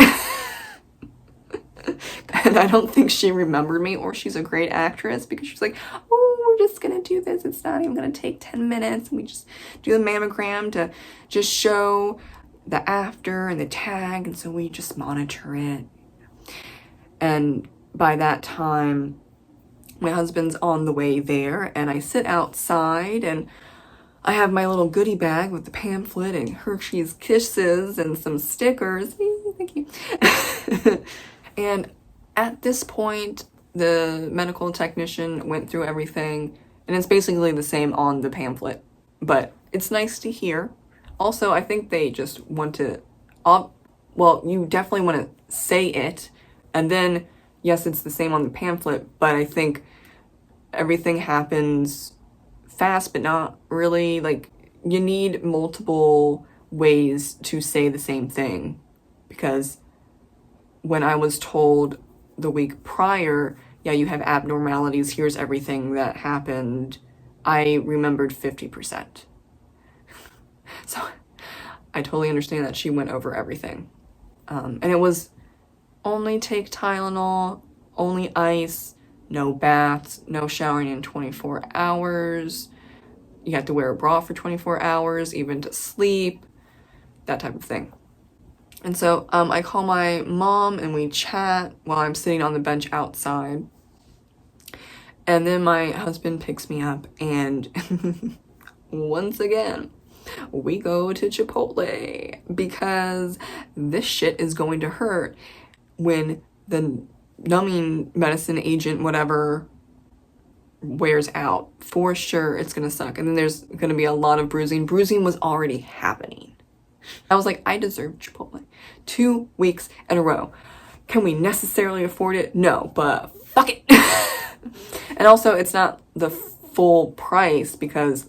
And I don't think she remembered me, or she's a great actress, because she's like, oh, we're just gonna do this. It's not even gonna take 10 minutes. And we just do the mammogram to just show the after and the tag. And so we just monitor it. And by that time, my husband's on the way there, and I sit outside, and I have my little goodie bag with the pamphlet and Hershey's Kisses and some stickers. Thank you. And at this point, the medical technician went through everything, and it's basically the same on the pamphlet, but it's nice to hear. Also, I think they just want to, you definitely want to say it, and then, yes, it's the same on the pamphlet, but I think everything happens fast, but not really. Like, you need multiple ways to say the same thing, because when I was told the week prior, yeah, you have abnormalities, here's everything that happened, I remembered 50%. So I totally understand that she went over everything. And it was only take Tylenol, only ice, no baths, no showering in 24 hours, You have to wear a bra for 24 hours, even to sleep, that type of thing. And so I call my mom and we chat while I'm sitting on the bench outside. And then my husband picks me up and once again, we go to Chipotle because this shit is going to hurt when the numbing medicine agent, whatever, wears out. For sure, it's gonna suck. And then there's gonna be a lot of bruising. Bruising was already happening. I was like, I deserve Chipotle. 2 weeks in a row. Can we necessarily afford it? No, but fuck it. And also, it's not the full price because,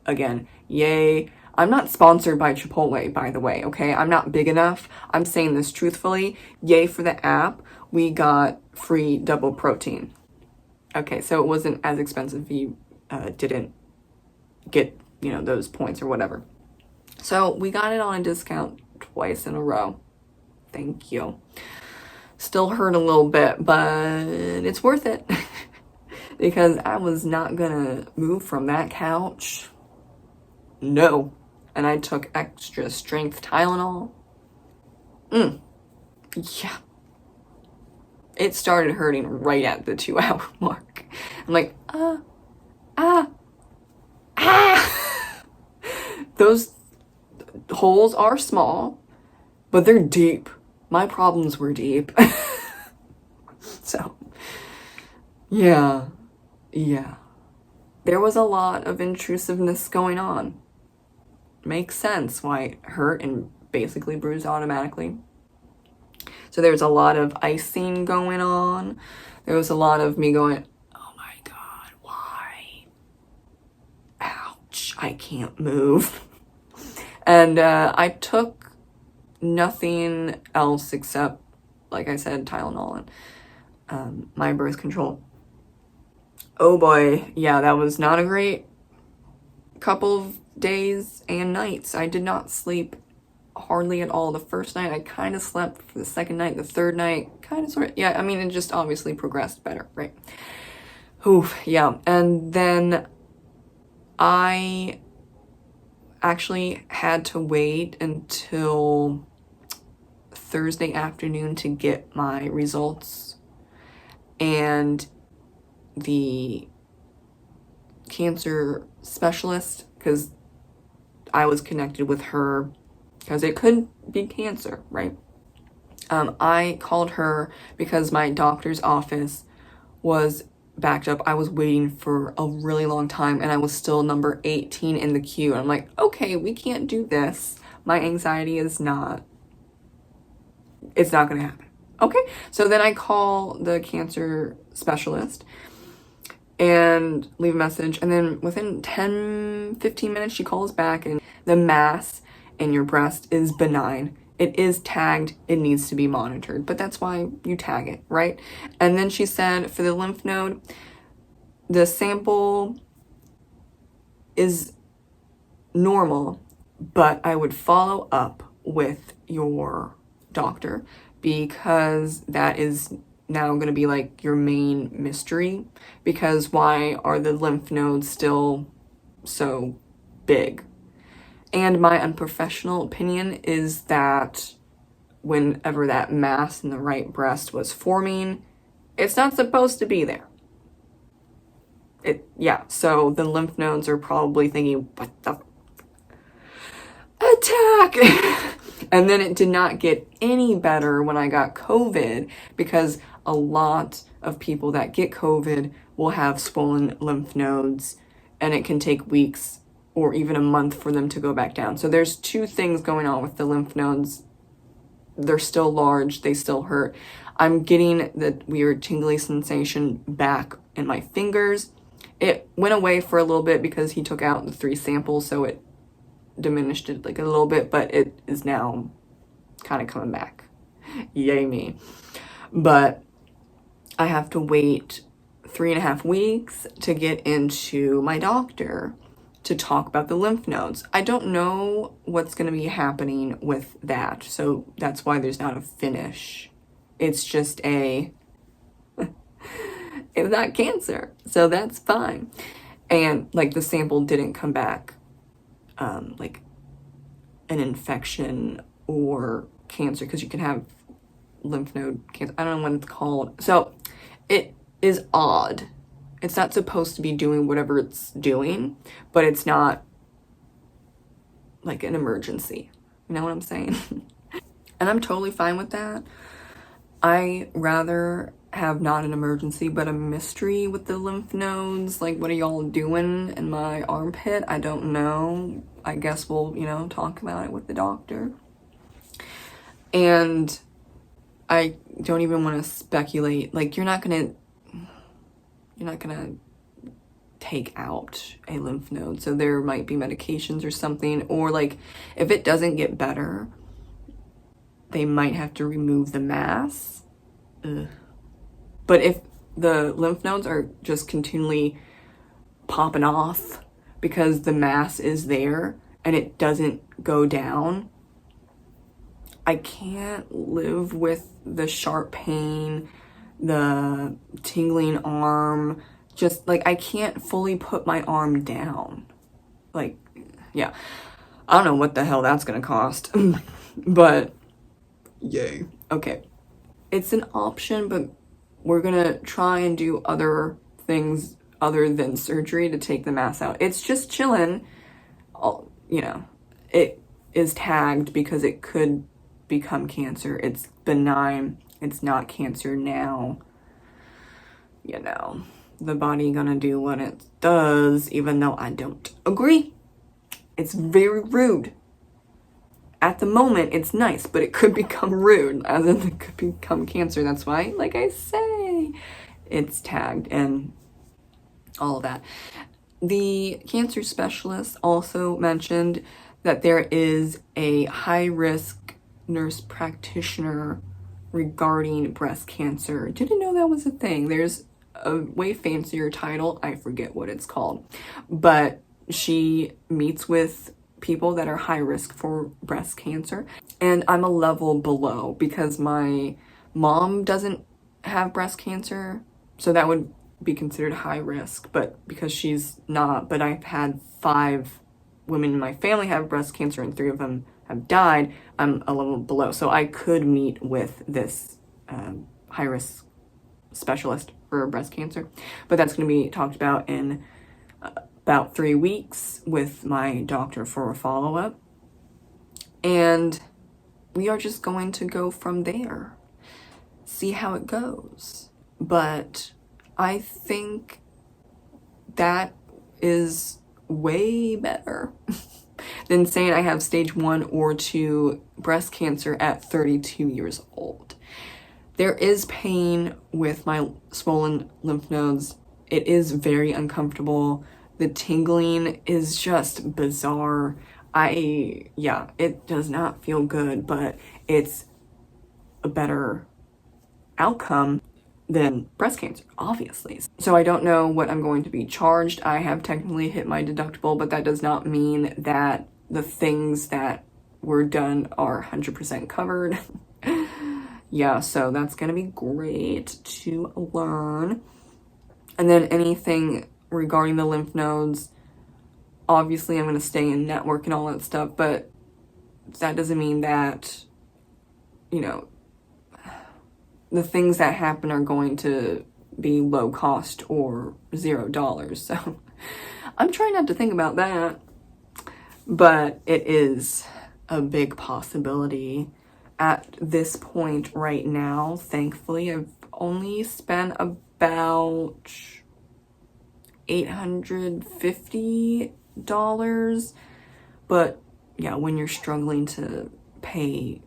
again, yay. I'm not sponsored by Chipotle, by the way, okay? I'm not big enough. I'm saying this truthfully. Yay for the app. We got free double protein. Okay, so it wasn't as expensive if you didn't get, those points or whatever. So we got it on a discount twice in a row. Thank you. Still hurt a little bit, but it's worth it. Because I was not gonna move from that couch. No. And I took extra strength Tylenol. Yeah. It started hurting right at the 2-hour mark. I'm like, Those holes are small, but they're deep. My problems were deep. So, yeah. There was a lot of intrusiveness going on. Makes sense why it hurt and basically bruised automatically. So there's a lot of icing going on. There was a lot of me going, oh my God, why? Ouch, I can't move. And I took nothing else except, like I said, Tylenol and my birth control. Oh boy, yeah, that was not a great couple of days and nights. I did not sleep hardly at all. The first night I kind of slept. For the second night, the third night, kind of sort of, yeah, I mean, it just obviously progressed better, right? Oof, yeah. And then I actually had to wait until Thursday afternoon to get my results. And the cancer specialist, because I was connected with her because it could be cancer, right? I called her because my doctor's office was backed up. I was waiting for a really long time and I was still number 18 in the queue. And I'm like, okay, we can't do this. My anxiety it's not gonna happen. Okay, so then I call the cancer specialist and leave a message, and then within 10-15 minutes she calls back and the mass in your breast is benign. It is tagged, it needs to be monitored, but that's why you tag it, right? And then she said for the lymph node, the sample is normal, but I would follow up with your doctor because that is now going to be like your main mystery, because why are the lymph nodes still so big? And my unprofessional opinion is that whenever that mass in the right breast was forming, it's not supposed to be there. So the lymph nodes are probably thinking, what the attack? And then it did not get any better when I got COVID, because a lot of people that get COVID will have swollen lymph nodes, and it can take weeks or even a month for them to go back down. So there's two things going on with the lymph nodes. They're still large, they still hurt. I'm getting that weird tingly sensation back in my fingers. It went away for a little bit because he took out the 3 samples, so it diminished it like a little bit, but it is now kind of coming back. Yay me. But I have to wait 3.5 weeks to get into my doctor to talk about the lymph nodes. I don't know what's going to be happening with that, so that's why there's not a finish. It's just it's not cancer, so that's fine. And like the sample didn't come back like an infection or cancer, because you can have lymph node cancer. I don't know what it's called. So it is odd. It's not supposed to be doing whatever it's doing, but it's not like an emergency. You know what I'm saying? And I'm totally fine with that. I rather have not an emergency, but a mystery with the lymph nodes. Like, what are y'all doing in my armpit? I don't know. I guess we'll, talk about it with the doctor. And I don't even want to speculate. Like, you're not gonna take out a lymph node. So there might be medications or something. Or like, if it doesn't get better, they might have to remove the mass. Ugh. But if the lymph nodes are just continually popping off because the mass is there and it doesn't go down, I can't live with the sharp pain, the tingling arm. Just like, I can't fully put my arm down. Like, yeah. I don't know what the hell that's gonna cost. But yay. Okay. It's an option, but we're gonna try and do other things other than surgery to take the mass out. It's just chilling. It is tagged because it could become cancer. It's benign. It's not cancer now. The body gonna do what it does, even though I don't agree. It's very rude. At the moment, it's nice, but it could become rude, as in it could become cancer. That's why, like I say, it's tagged and all of that. The cancer specialist also mentioned that there is a high-risk nurse practitioner regarding breast cancer. Didn't know that was a thing. There's a way fancier title. I forget what it's called. But she meets with people that are high risk for breast cancer. And I'm a level below because my mom doesn't have breast cancer. So that would be considered high risk, but because she's not, but I've had 5 women in my family have breast cancer and 3 of them have died, I'm a level below. So I could meet with this high risk specialist for breast cancer, but that's going to be talked about in about 3 weeks with my doctor for a follow-up. And we are just going to go from there, see how it goes. But I think that is way better than saying I have stage 1 or 2 breast cancer at 32 years old. There is pain with my swollen lymph nodes. It is very uncomfortable. The tingling is just bizarre. It does not feel good, but it's a better outcome than breast cancer, obviously. So I don't know what I'm going to be charged. I have technically hit my deductible, but that does not mean that the things that were done are 100% covered. Yeah, so that's gonna be great to learn. And then anything regarding the lymph nodes, obviously I'm gonna stay in network and all that stuff, but that doesn't mean that, the things that happen are going to be low cost or $0. So I'm trying not to think about that, but it is a big possibility. At this point right now, thankfully, I've only spent about $850, but yeah, when you're struggling to pay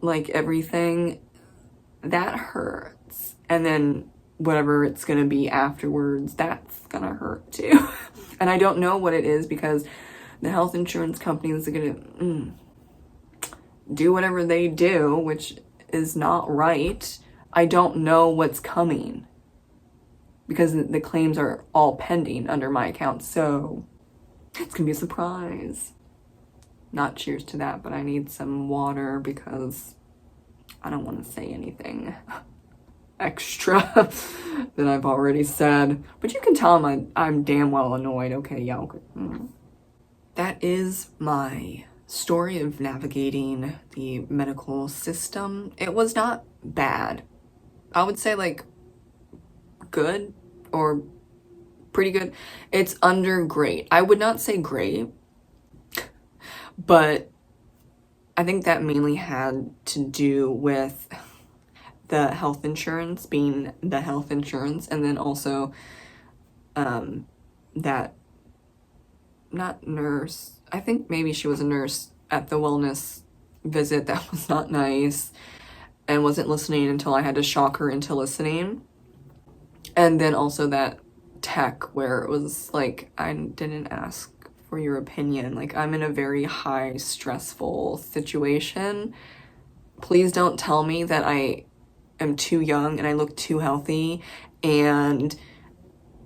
like everything, that hurts. And then whatever it's gonna be afterwards, that's gonna hurt too. And I don't know what it is because the health insurance companies are gonna do whatever they do, which is not right. I don't know what's coming because the claims are all pending under my account. So it's gonna be a surprise. Not cheers to that, but I need some water because I don't want to say anything. extra that I've already said. But you can tell I'm damn well annoyed. Okay, yeah, okay. That is my story of navigating the medical system. It was not bad. I would say like good or pretty good. It's under great. I would not say great, but I think that mainly had to do with the health insurance being the health insurance, and then also that not nurse, I think maybe she was a nurse at the wellness visit that was not nice and wasn't listening until I had to shock her into listening. And then also that tech where it was like, I didn't ask for your opinion. Like, I'm in a very high stressful situation. Please don't tell me that I am too young and I look too healthy and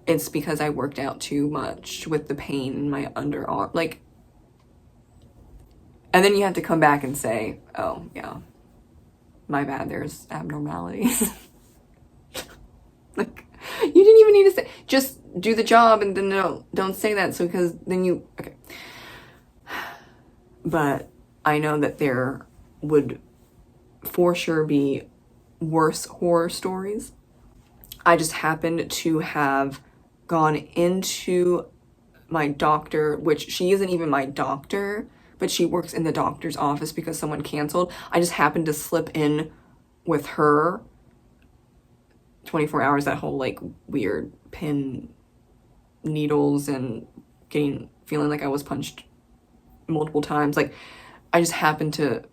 it's because I worked out too much with the pain in my underarm. Like, and then you have to come back and say, oh yeah, my bad, there's abnormalities. Like, you didn't even need to say, just do the job, and then don't say that, so because then you, okay. But I know that there would for sure be worse horror stories. I just happened to have gone into my doctor, which she isn't even my doctor, but she works in the doctor's office because someone canceled. I just happened to slip in with her 24 hours, that whole like weird pin needles and feeling like I was punched multiple times. Like, I just happened to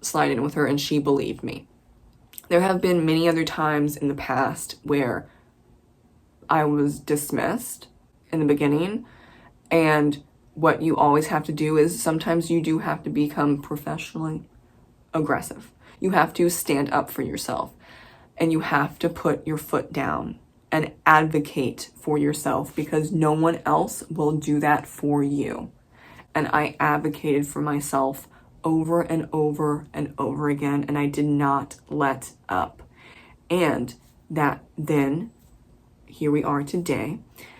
slide in with her and she believed me. There have been many other times in the past where I was dismissed in the beginning, and what you always have to do is sometimes you do have to become professionally aggressive. You have to stand up for yourself, and you have to put your foot down and advocate for yourself, because no one else will do that for you. And I advocated for myself over and over and over again, and I did not let up. And that then, here we are today,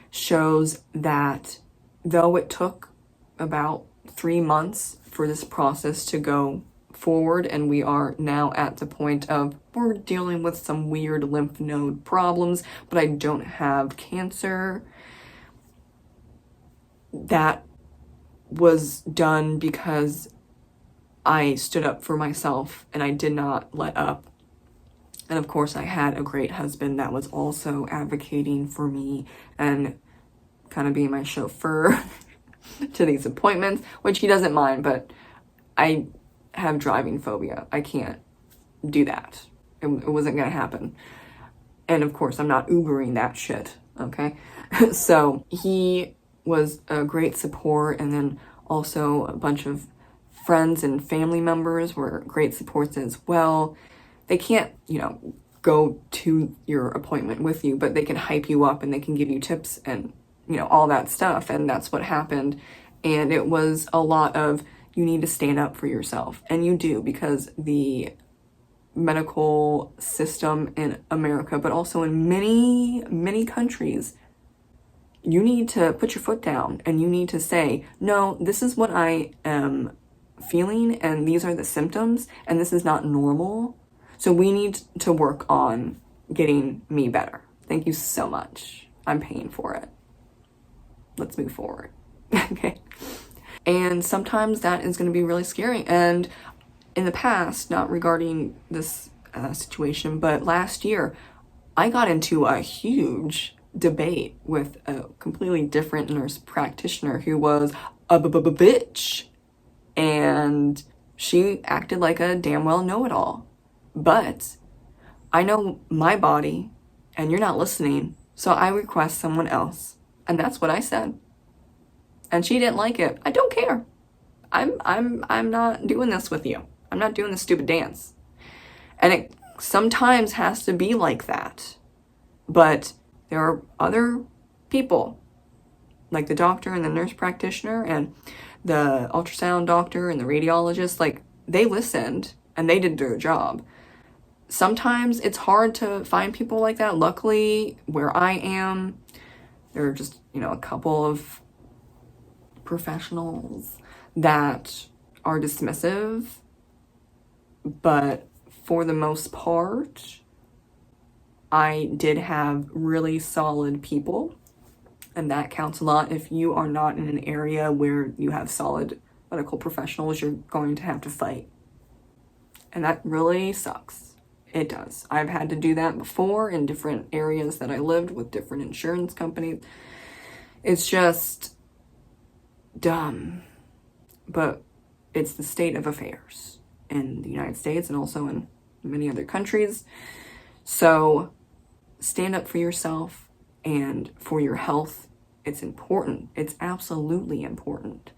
shows that though it took about 3 months for this process to go forward, and we are now at the point of we're dealing with some weird lymph node problems, but I don't have cancer. That was done because I stood up for myself and I did not let up. And of course, I had a great husband that was also advocating for me and kind of being my chauffeur to these appointments, which he doesn't mind, but I have driving phobia. I can't do that. It wasn't gonna happen. And of course, I'm not Ubering that shit, okay? So he was a great support, and then also a bunch of friends and family members were great supports as well. They can't, go to your appointment with you, but they can hype you up and they can give you tips and, all that stuff. And that's what happened. And it was a lot of, you need to stand up for yourself. And you do, because the medical system in America, but also in many, many countries, you need to put your foot down and you need to say, no, this is what I am feeling and these are the symptoms and this is not normal. So we need to work on getting me better. Thank you so much. I'm paying for it. Let's move forward. Okay. And sometimes that is going to be really scary. And in the past, not regarding this situation, but last year, I got into a huge debate with a completely different nurse practitioner who was a bitch. And she acted like a damn well know-it-all. But I know my body and you're not listening, so I request someone else. And that's what I said. And she didn't like it. I don't care. I'm not doing this with you. I'm not doing this stupid dance. And it sometimes has to be like that. But there are other people, like the doctor and the nurse practitioner and the ultrasound doctor and the radiologist, like they listened and they did their job. sometimes it's hard to find people like that. Luckily, where I am, there are just, a couple of professionals that are dismissive, but for the most part, I did have really solid people, and that counts a lot. If you are not in an area where you have solid medical professionals, you're going to have to fight. And that really sucks. It does. I've had to do that before in different areas that I lived with different insurance companies. It's just dumb. But it's the state of affairs in the United States and also in many other countries. So stand up for yourself and for your health. It's important. It's absolutely important.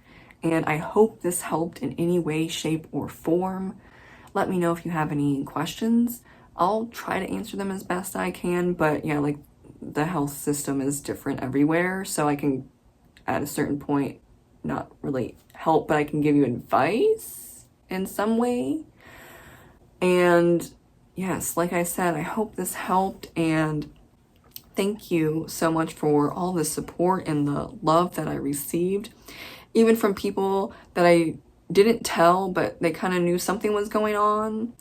And I hope this helped in any way, shape, or form. Let me know if you have any questions. I'll try to answer them as best I can, but yeah, like the health system is different everywhere, so I can, at a certain point, not really help, but I can give you advice in some way. And yes, like I said, I hope this helped, and thank you so much for all the support and the love that I received, even from people that I didn't tell, but they kind of knew something was going on.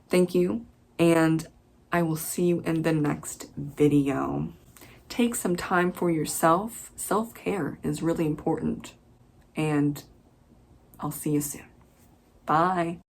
Thank you, and I will see you in the next video. Take some time for yourself. Self-care is really important, and I'll see you soon. Bye.